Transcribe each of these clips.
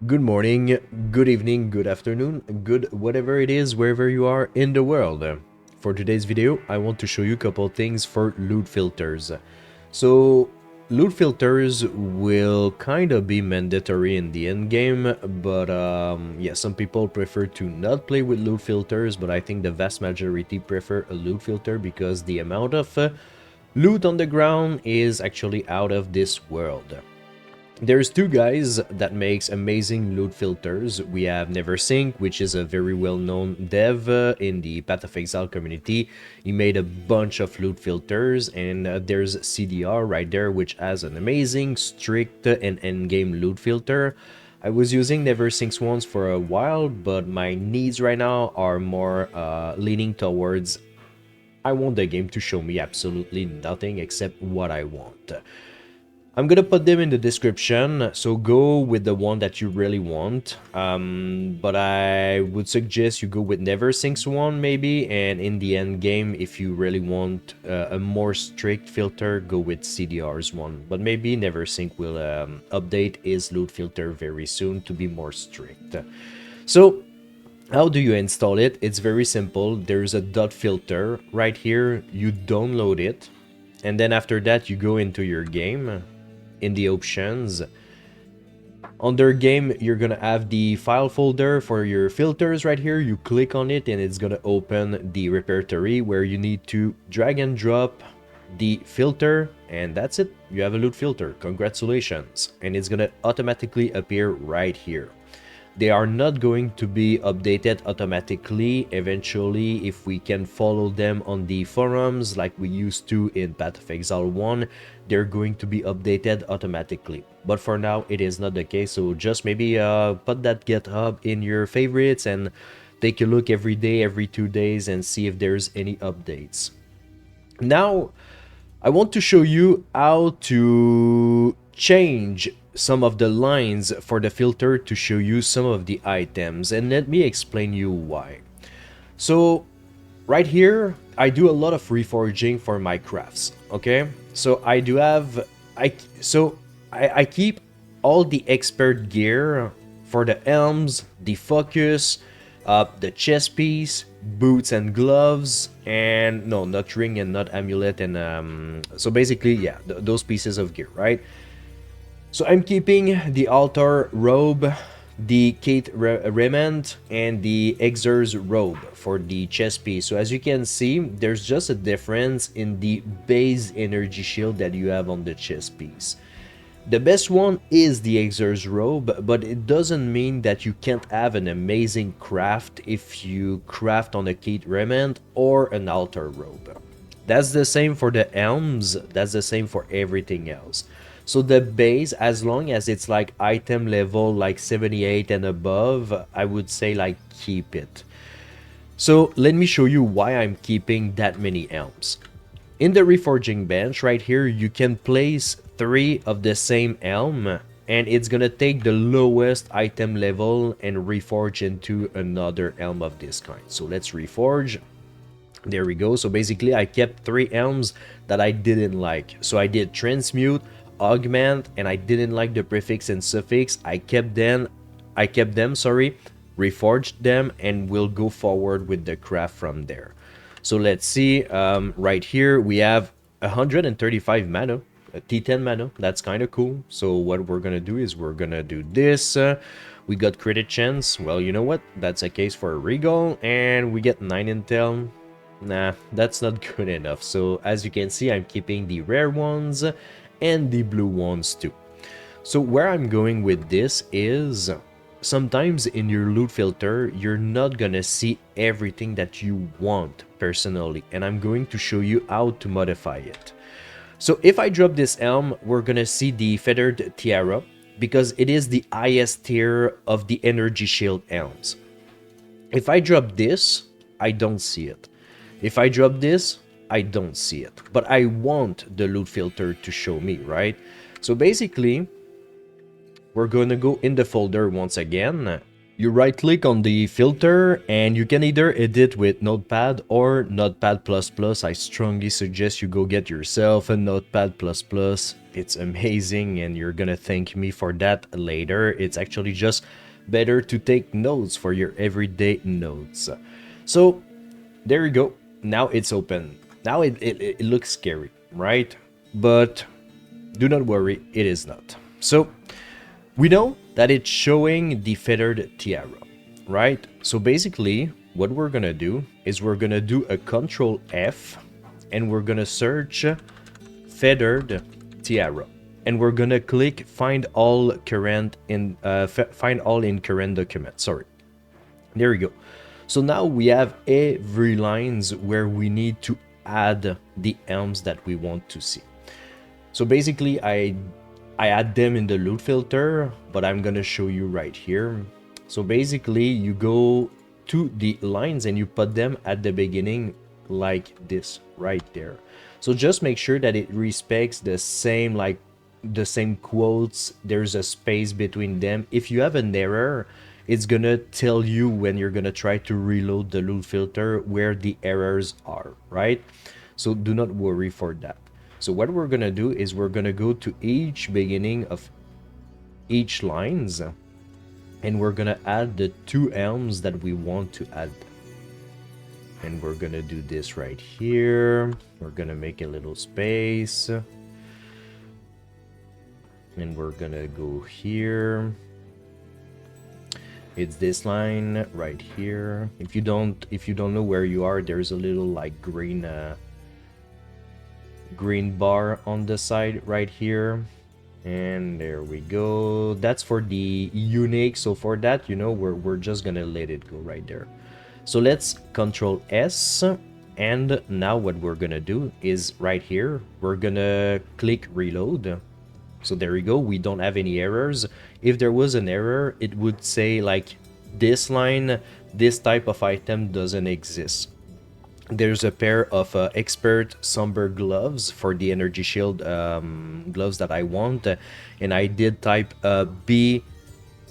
Good morning, good evening, good afternoon, good whatever it is, wherever you are in the world. For today's video, I want to show you a couple things for loot filters. So, loot filters will kind of be mandatory in the end game, but yeah, some people prefer to not play with loot filters, but I think the vast majority prefer a loot filter because the amount of loot on the ground is actually out of this world. There's two guys that makes amazing loot filters. We have Neversink, which is a very well-known dev in the Path of Exile community. He made a bunch of loot filters, and there's CDR right there, which has an amazing, strict, and endgame loot filter. I was using Neversink's ones for a while, but my needs right now are more leaning towards I want the game to show me absolutely nothing except what I want. I'm gonna put them in the description, so go with the one that you really want. But I would suggest you go with Neversink's one maybe, and in the end game, if you really want a more strict filter, go with CDR's one. But maybe Neversink's will update his loot filter very soon to be more strict. So, how do you install it? It's very simple. There's a dot filter right here. You download it, and then after that, you go into your game. In the options under game, you're gonna have the file folder for your filters right here. You click on it and it's gonna open the repertory where you need to drag and drop the filter, and that's it. You have a loot filter. Congratulations. And it's gonna automatically appear right here. They are not going to be updated automatically. Eventually, if we can follow them on the forums like we used to in Path of Exile 1, they're going to be updated automatically. But for now, it is not the case, so just maybe put that GitHub in your favorites and take a look every day, every 2 days, and see if there's any updates. Now, I want to show you how to change some of the lines for the filter to show you some of the items, and let me explain you why. So right here, I do a lot of reforging for my crafts, okay? So I do have, I keep all the expert gear for the helms, the focus, the chest piece, boots and gloves, and no, not ring and not amulet, and so basically, yeah, those pieces of gear, right? So I'm keeping the altar robe, the Kate Remand, and the Exer's robe for the chest piece. So as you can see, there's just a difference in the base energy shield that you have on the chest piece. The best one is the Exer's robe, but it doesn't mean that you can't have an amazing craft if you craft on a Kate Remand or an altar robe. That's the same for the elms, that's the same for everything else. So the base, as long as it's like item level like 78 and above, I would say like keep it. So let me show you why I'm keeping that many elms. In the reforging bench right here, you can place 3 of the same elm, and it's gonna take the lowest item level and reforge into another elm of this kind. So let's reforge. There we go. So basically I kept 3 elms that I didn't like. So I did transmute, augment, and I didn't like the prefix and suffix. I kept them, reforged them, and we'll go forward with the craft from there. So let's see, right here we have 135 mana, a T10 mana. That's kind of cool. So what we're gonna do is we're gonna do this. We got crit chance. Well, you know what? That's a case for a regal, and we get 9 intel. Nah, that's not good enough. So as you can see, I'm keeping the rare ones and the blue ones too. So where I'm going with this is sometimes in your loot filter, you're not gonna see everything that you want personally, and I'm going to show you how to modify it. So if I drop this elm, we're gonna see the feathered tiara because it is the highest tier of the energy shield elms. If I drop this, I don't see it. If I drop this, I don't see it. But I want the loot filter to show me, right? So basically, we're going to go in the folder once again. You right click on the filter and you can either edit with Notepad or Notepad++. I strongly suggest you go get yourself a Notepad++. it's amazing, and you're gonna thank me for that later. It's actually just better to take notes for your everyday notes. So there you go. Now it's open. Now it looks scary, right? But do not worry, it is not. So we know that it's showing the feathered tiara, right? So basically, what we're gonna do is we're gonna do a Control F, and we're gonna search feathered tiara, and we're gonna click find all current in find all in current document. Sorry, there we go. So now we have every lines where we need to add the elms that we want to see. So basically, I add them in the loot filter, but I'm gonna show you right here. So basically, you go to the lines and you put them at the beginning like this right there. So just make sure that it respects the same, like the same quotes. There's a space between them. If you have an error, it's gonna tell you when you're gonna try to reload the loot filter where the errors are, right? So do not worry for that. So what we're gonna do is we're gonna go to each beginning of each lines, and we're gonna add the 2 elms that we want to add. And we're gonna do this right here. We're gonna make a little space, and we're gonna go here. It's this line right here. If you don't know where you are, there's a little like green bar on the side right here, and there we go. That's for the unique. So for that, you know, we're just gonna let it go right there. So let's Control S, and now what we're gonna do is right here we're gonna click reload. So there we go, we don't have any errors. If there was an error, it would say like this line, this type of item doesn't exist. There's a pair of expert somber gloves for the energy shield gloves that I want, and I did type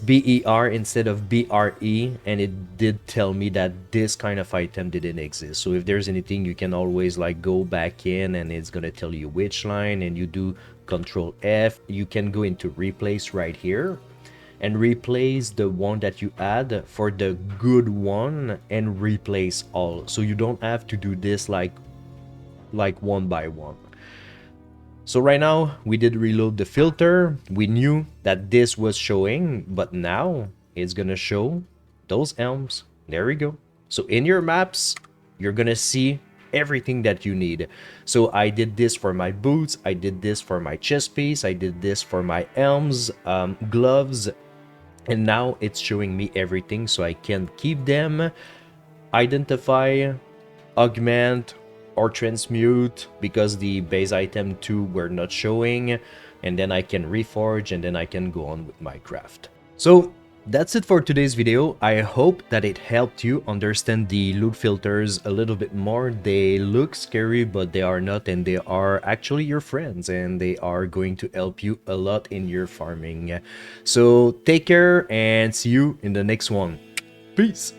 BER instead of BRE, and it did tell me that this kind of item didn't exist. So if there's anything, you can always like go back in and it's gonna tell you which line, and you do Control F. You can go into replace right here and replace the one that you add for the good one and replace all, so you don't have to do this like one by one. So right now we did reload the filter. We knew that this was showing, but now it's gonna show those elms. There we go. So in your maps, you're gonna see everything that you need. So I did this for my boots, I did this for my chest piece, I did this for my elms, gloves, and now it's showing me everything, so I can keep them, identify, augment, or transmute because the base item 2 were not showing, and then I can reforge, and then I can go on with my craft. So that's it for today's video. I hope that it helped you understand the loot filters a little bit more. They look scary, but they are not, and they are actually your friends, and they are going to help you a lot in your farming. So take care and see you in the next one. Peace!